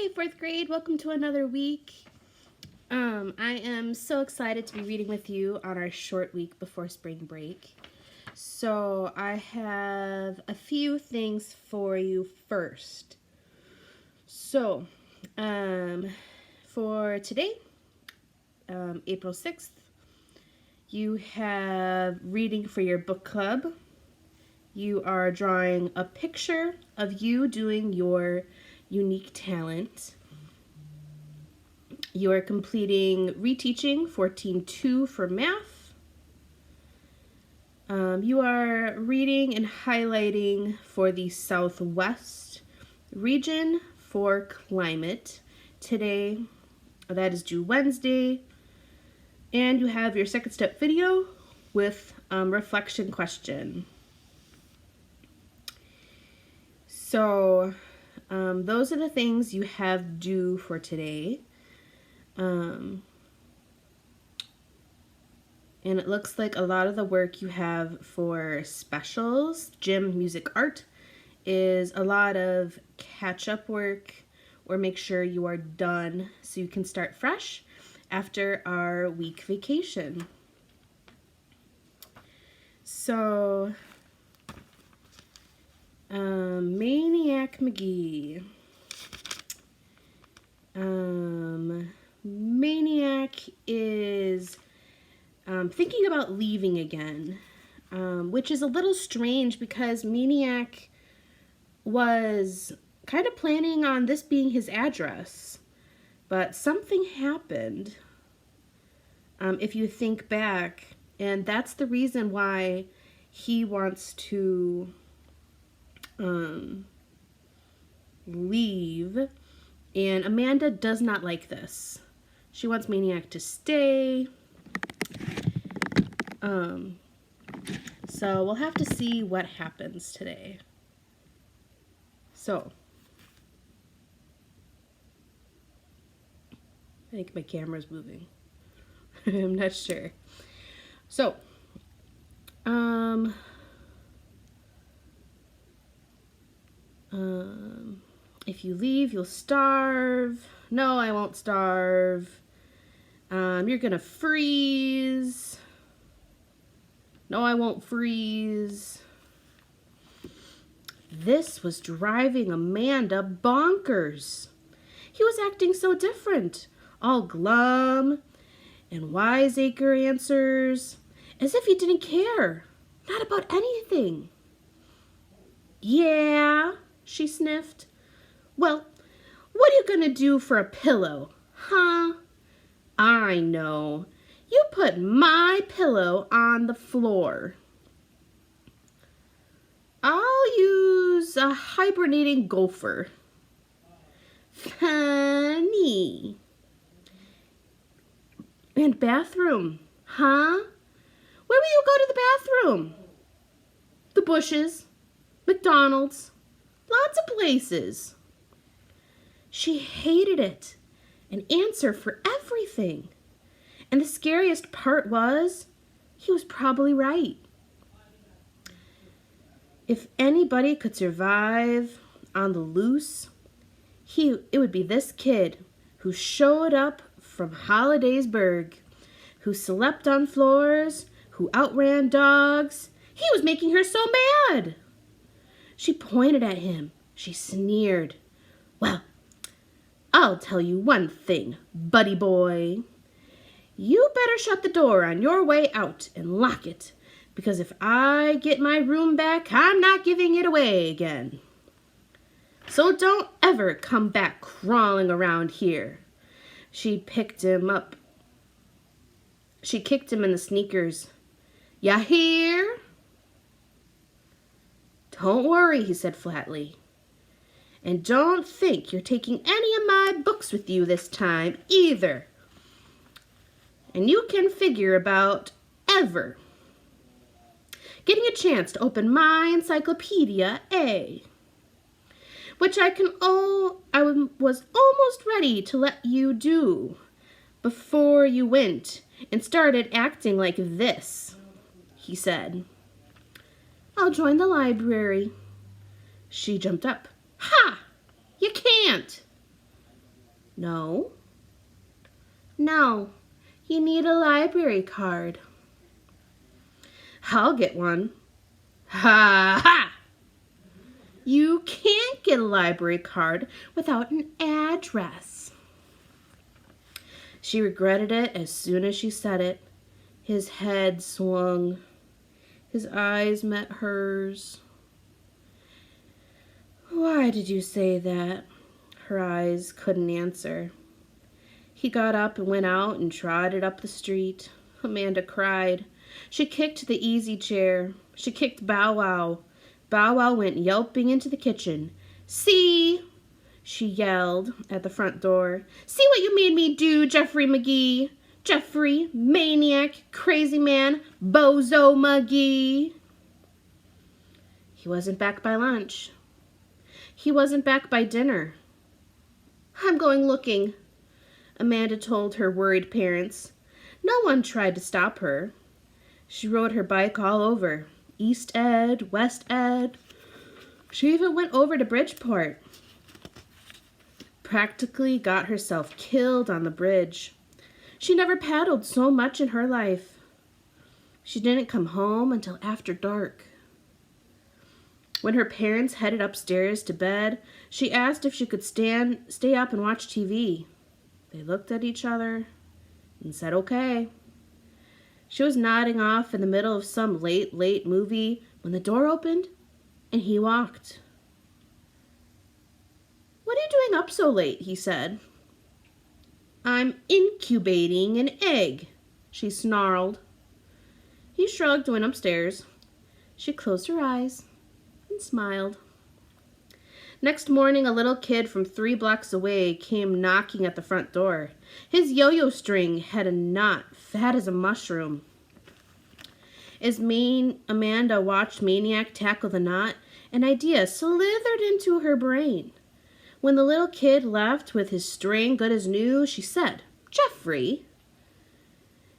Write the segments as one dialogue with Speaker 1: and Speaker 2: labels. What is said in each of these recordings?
Speaker 1: Hey, fourth grade, welcome to another week. I am so excited to be reading with you on our short week before spring break. So I have a few things for you first. So, for today, April 6th, you have reading for your book club. You are drawing a picture of you doing your unique talent. You are completing reteaching for Team 2 for math. You are reading and highlighting for the Southwest region for climate. Today, that is due Wednesday. And you have your second step video with reflection question. So those are the things you have due for today. And it looks like a lot of the work you have for specials, gym, music, art, is a lot of catch-up work or make sure you are done so you can start fresh after our week vacation. So, Maniac McGee. Maniac is thinking about leaving again, which is a little strange because Maniac was kind of planning on this being his address, but something happened, if you think back, and that's the reason why he wants to leave, and Amanda does not like this. She wants Maniac to stay. So we'll have to see what happens today. So, I think my camera's moving. I'm not sure. So, if you leave, you'll starve. No, I won't starve. You're gonna freeze. No, I won't freeze. This was driving Amanda bonkers. He was acting so different, all glum and wiseacre answers, as if he didn't care, not about anything. Yeah, she sniffed. Well, what are you gonna do for a pillow, huh? I know. You put my pillow on the floor. I'll use a hibernating gopher. Funny. And bathroom, huh? Where will you go to the bathroom? The bushes, McDonald's, lots of places. She hated it, an answer for everything. And the scariest part was, he was probably right. If anybody could survive on the loose, it would be this kid who showed up from Hollidaysburg, who slept on floors, who outran dogs. He was making her so mad. She pointed at him. She sneered. Well, I'll tell you one thing, buddy boy. You better shut the door on your way out and lock it, because if I get my room back, I'm not giving it away again. So don't ever come back crawling around here. She picked him up. She kicked him in the sneakers. Ya hear? Don't worry, he said flatly. And don't think you're taking any of my books with you this time either. And you can figure about ever getting a chance to open my Encyclopedia A, which I was almost ready to let you do before you went and started acting like this, he said. I'll join the library. She jumped up. Ha! You can't. No. No, you need a library card. I'll get one. Ha ha! You can't get a library card without an address. She regretted it as soon as she said it. His head swung. His eyes met hers. Why did you say that? Her eyes couldn't answer. He got up and went out and trotted up the street. Amanda cried. She kicked the easy chair. She kicked Bow Wow. Bow Wow went yelping into the kitchen. See, she yelled at the front door. See what you made me do, Jeffrey McGee. Jeffrey, maniac, crazy man, bozo McGee. He wasn't back by lunch. He wasn't back by dinner. I'm going looking, Amanda told her worried parents. No one tried to stop her. She rode her bike all over. East Ed, West Ed. She even went over to Bridgeport. Practically got herself killed on the bridge. She never paddled so much in her life. She didn't come home until after dark. When her parents headed upstairs to bed, she asked if she could stay up and watch TV. They looked at each other and said okay. She was nodding off in the middle of some late movie when the door opened and he walked. What are you doing up so late? He said. I'm incubating an egg, she snarled. He shrugged and went upstairs. She closed her eyes and smiled. Next morning, a little kid from 3 blocks away came knocking at the front door. His yo-yo string had a knot fat as a mushroom. As Amanda watched Maniac tackle the knot, an idea slithered into her brain. When the little kid left with his string good as new, she said, Jeffrey,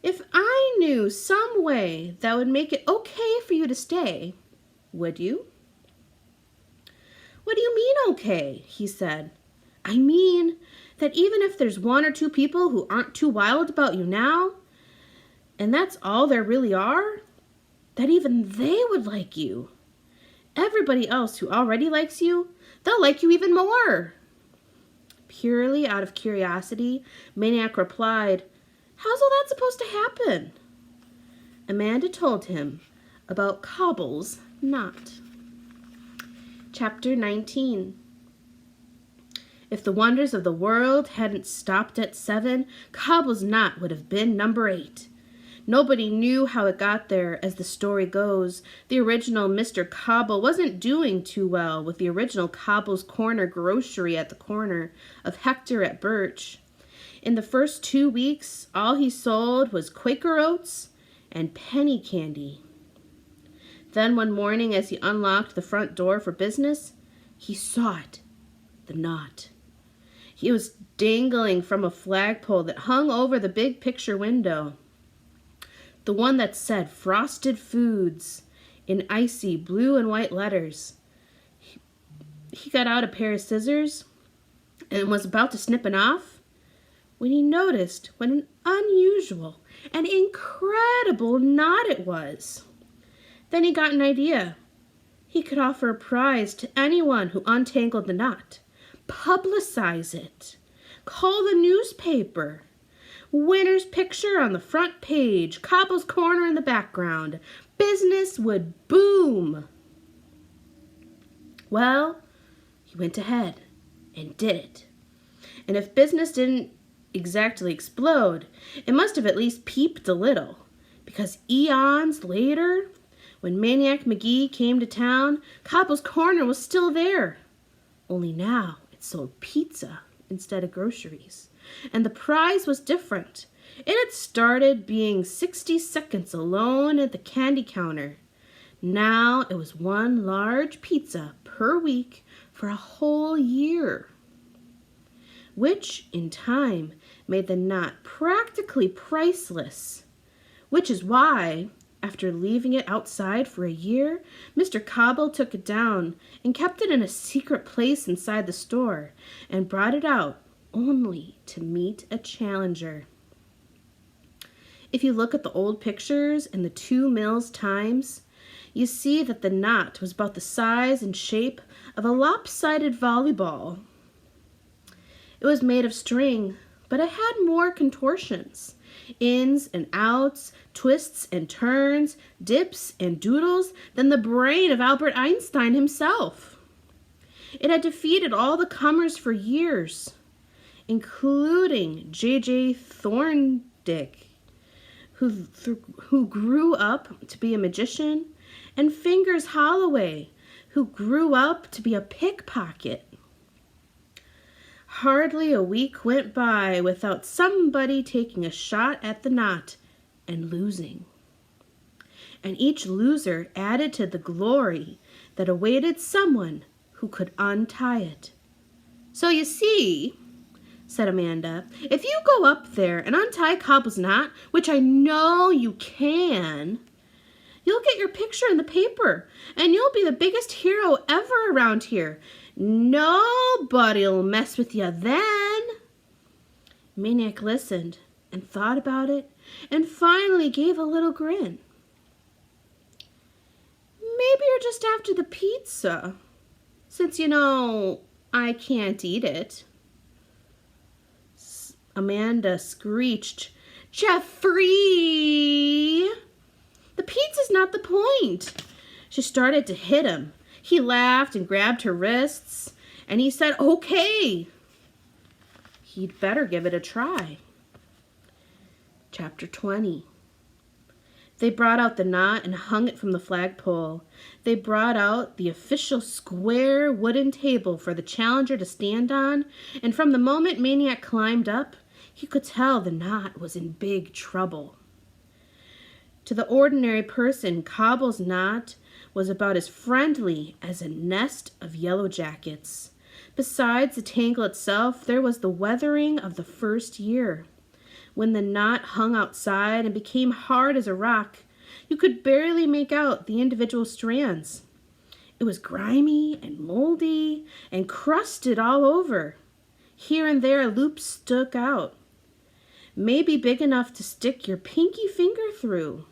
Speaker 1: if I knew some way that would make it okay for you to stay, would you? What do you mean okay? He said. I mean that even if there's 1 or 2 people who aren't too wild about you now, and that's all there really are, that even they would like you. Everybody else who already likes you, they'll like you even more. Purely out of curiosity, Maniac replied, How's all that supposed to happen? Amanda told him about Cobble's knot. Chapter 19. If the wonders of the world hadn't stopped at 7, Cobble's knot would have been number 8. Nobody knew how it got there. As the story goes, the original Mr. Cobble wasn't doing too well with the original Cobble's Corner grocery at the corner of Hector at Birch. In the first 2 weeks, all he sold was Quaker Oats and penny candy. Then one morning, as he unlocked the front door for business, he saw it, the knot. He was dangling from a flagpole that hung over the big picture window. The one that said Frosted Foods in icy blue and white letters. He got out a pair of scissors and was about to snip it off when he noticed what an unusual and incredible knot it was. Then he got an idea. He could offer a prize to anyone who untangled the knot. Publicize it. Call the newspaper. Winner's picture on the front page, Cobble's Corner in the background. Business would boom. Well, he went ahead and did it. And if business didn't exactly explode, it must have at least peeped a little. Because eons later, when Maniac McGee came to town, Cobble's Corner was still there. Only now it sold pizza instead of groceries. And the prize was different. It had started being 60 seconds alone at the candy counter. Now it was 1 large pizza per week for a whole year, which in time made the knot practically priceless, which is why, after leaving it outside for a year, Mr. Cobble took it down and kept it in a secret place inside the store and brought it out only to meet a challenger. If you look at the old pictures in the 2 mills times, you see that the knot was about the size and shape of a lopsided volleyball. It was made of string, but it had more contortions, ins and outs, twists and turns, dips and doodles than the brain of Albert Einstein himself. It had defeated all the comers for years, including J.J. Thorndyke, who grew up to be a magician, and Fingers Holloway, who grew up to be a pickpocket. Hardly a week went by without somebody taking a shot at the knot and losing. And each loser added to the glory that awaited someone who could untie it. "So you see," said Amanda, "if you go up there and untie Cobble's knot, which I know you can, you'll get your picture in the paper, and you'll be the biggest hero ever around here. Nobody'll mess with you then." Maniac listened and thought about it and finally gave a little grin. "Maybe you're just after the pizza, since you know I can't eat it." Amanda screeched, "Jeffrey! The pizza's not the point." She started to hit him. He laughed and grabbed her wrists, and he said, "Okay." He'd better give it a try. Chapter 20. They brought out the knot and hung it from the flagpole. They brought out the official square wooden table for the challenger to stand on, and from the moment Maniac climbed up, he could tell the knot was in big trouble. To the ordinary person, Cobble's knot was about as friendly as a nest of yellow jackets. Besides the tangle itself, there was the weathering of the first year. When the knot hung outside and became hard as a rock, you could barely make out the individual strands. It was grimy and moldy and crusted all over. Here and there loops stuck out, maybe big enough to stick your pinky finger through.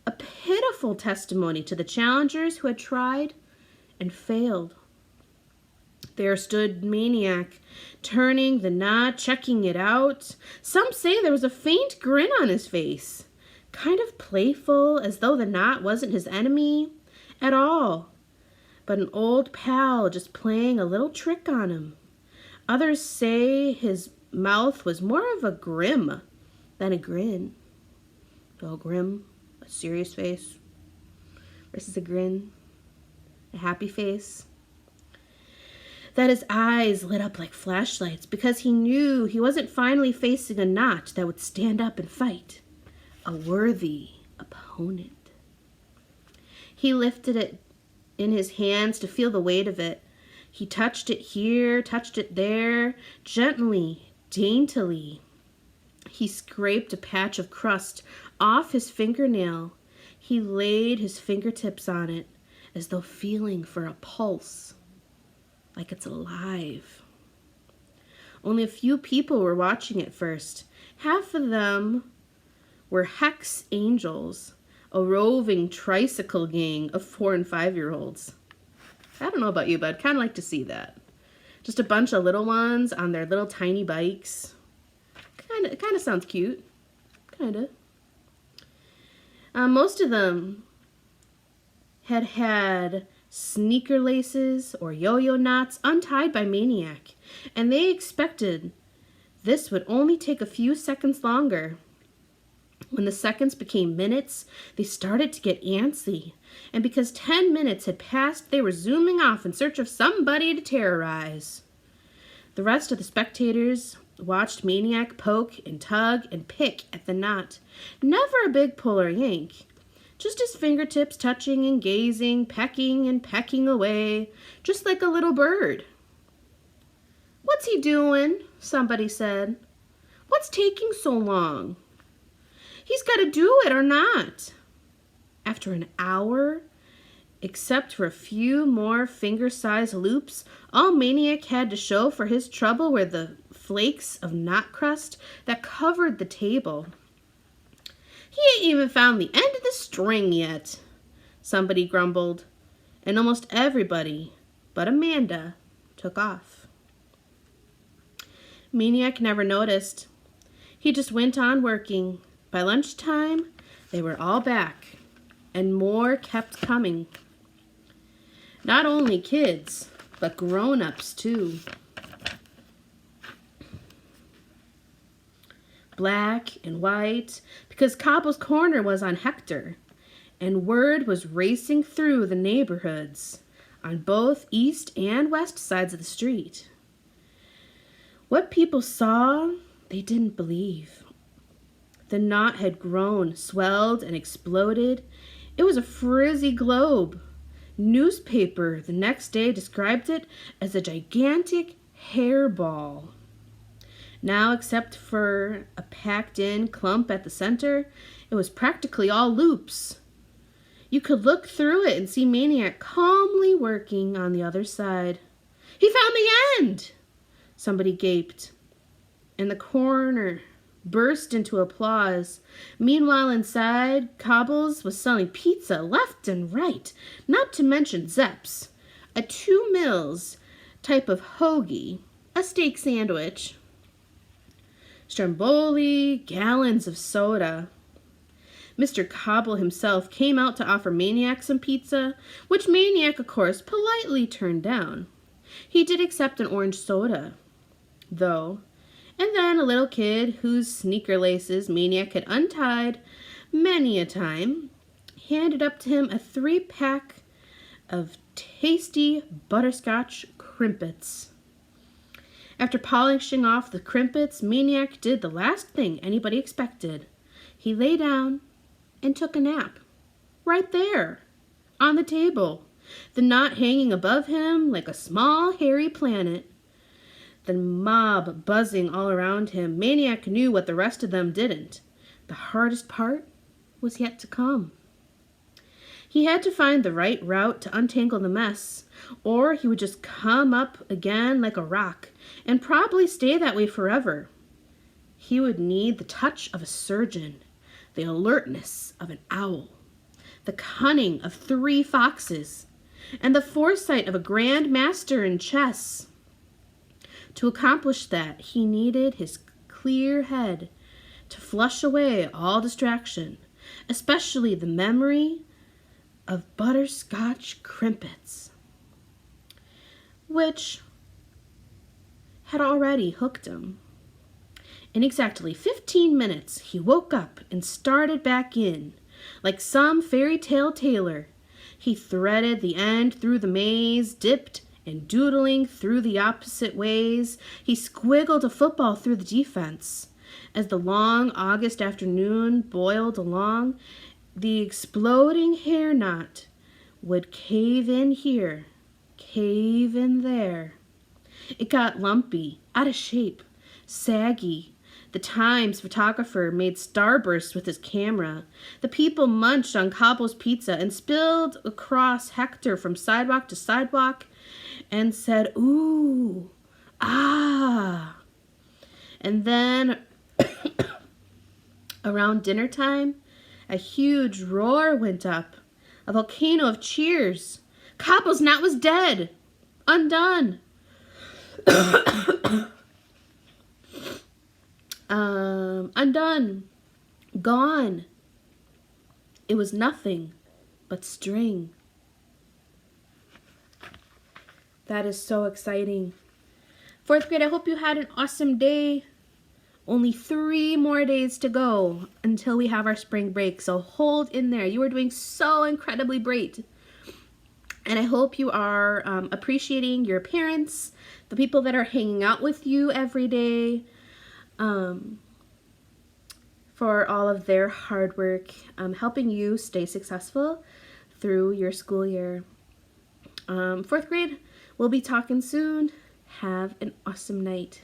Speaker 1: A pitiful testimony to the challengers who had tried and failed. There stood Maniac, turning the knot, checking it out. Some say there was a faint grin on his face, kind of playful, as though the knot wasn't his enemy at all, but an old pal just playing a little trick on him. Others say his mouth was more of a grim than a grin. Well, grim, a serious face, versus a grin, a happy face. That his eyes lit up like flashlights because he knew he wasn't finally facing a knot that would stand up and fight, a worthy opponent. He lifted it in his hands to feel the weight of it. He touched it here, touched it there, gently, daintily. He scraped a patch of crust off his fingernail. He laid his fingertips on it as though feeling for a pulse, like it's alive. Only a few people were watching at first. Half of them were Hex Angels, a roving tricycle gang of 4- and 5-year-olds. I don't know about you, but I'd kind of like to see that. Just a bunch of little ones on their little tiny bikes. It kind of sounds cute. Kind of. Most of them had sneaker laces or yo-yo knots untied by Maniac, and they expected this would only take a few seconds longer. When the seconds became minutes, they started to get antsy, and because 10 minutes had passed, they were zooming off in search of somebody to terrorize. The rest of the spectators watched Maniac poke and tug and pick at the knot. Never a big pull or yank. Just his fingertips touching and gazing, pecking and pecking away, just like a little bird. "What's he doing?" somebody said. "What's taking so long? He's got to do it or not." After an hour, Except for a few more finger-sized loops, all Maniac had to show for his trouble were the flakes of knot crust that covered the table. "He ain't even found the end of the string yet," somebody grumbled, and almost everybody but Amanda took off. Maniac never noticed. He just went on working. By lunchtime, they were all back, and more kept coming. Not only kids, but grown-ups too. Black and white, because Cobble's Corner was on Hector, and word was racing through the neighborhoods on both east and west sides of the street. What people saw, they didn't believe. The knot had grown, swelled, and exploded. It was a frizzy globe. Newspaper the next day described it as a gigantic hairball. Now, except for a packed-in clump at the center, it was practically all loops. You could look through it and see Maniac calmly working on the other side. "He found the end!" somebody gaped. And the corner burst into applause. Meanwhile, inside, Cobbles was selling pizza left and right, not to mention Zeps, a 2 Mills type of hoagie, a steak sandwich, Stromboli, gallons of soda. Mr. Cobble himself came out to offer Maniac some pizza, which Maniac, of course, politely turned down. He did accept an orange soda, though, and then a little kid whose sneaker laces Maniac had untied many a time handed up to him a 3-pack of tasty butterscotch crimpets. After polishing off the crimpets, Maniac did the last thing anybody expected. He lay down and took a nap. Right there, on the table, the knot hanging above him like a small hairy planet. The mob buzzing all around him. Maniac knew what the rest of them didn't. The hardest part was yet to come. He had to find the right route to untangle the mess, or he would just come up again like a rock and probably stay that way forever. He would need the touch of a surgeon, the alertness of an owl, the cunning of 3 foxes, and the foresight of a grand master in chess. To accomplish that, he needed his clear head to flush away all distraction, especially the memory of butterscotch crimpets, which had already hooked him. In exactly 15 minutes, he woke up and started back in. Like some fairy tale tailor, he threaded the end through the maze, dipped and doodling through the opposite ways. He squiggled a football through the defense. As the long August afternoon boiled along, the exploding hair knot would cave in here, cave in there. It got lumpy, out of shape, saggy. The Times photographer made starbursts with his camera. The people munched on Cobble's pizza and spilled across Hector from sidewalk to sidewalk and said, "Ooh, ah." And then around dinner time, a huge roar went up, a volcano of cheers. Cobble's knot was dead, undone. Undone, gone. It was nothing but string. That is so exciting. 4th grade, I hope you had an awesome day. Only 3 more days to go until we have our spring break, so hold in there. You are doing so incredibly great. And I hope you are appreciating your parents, the people that are hanging out with you every day, for all of their hard work, helping you stay successful through your school year. 4th grade, we'll be talking soon. Have an awesome night.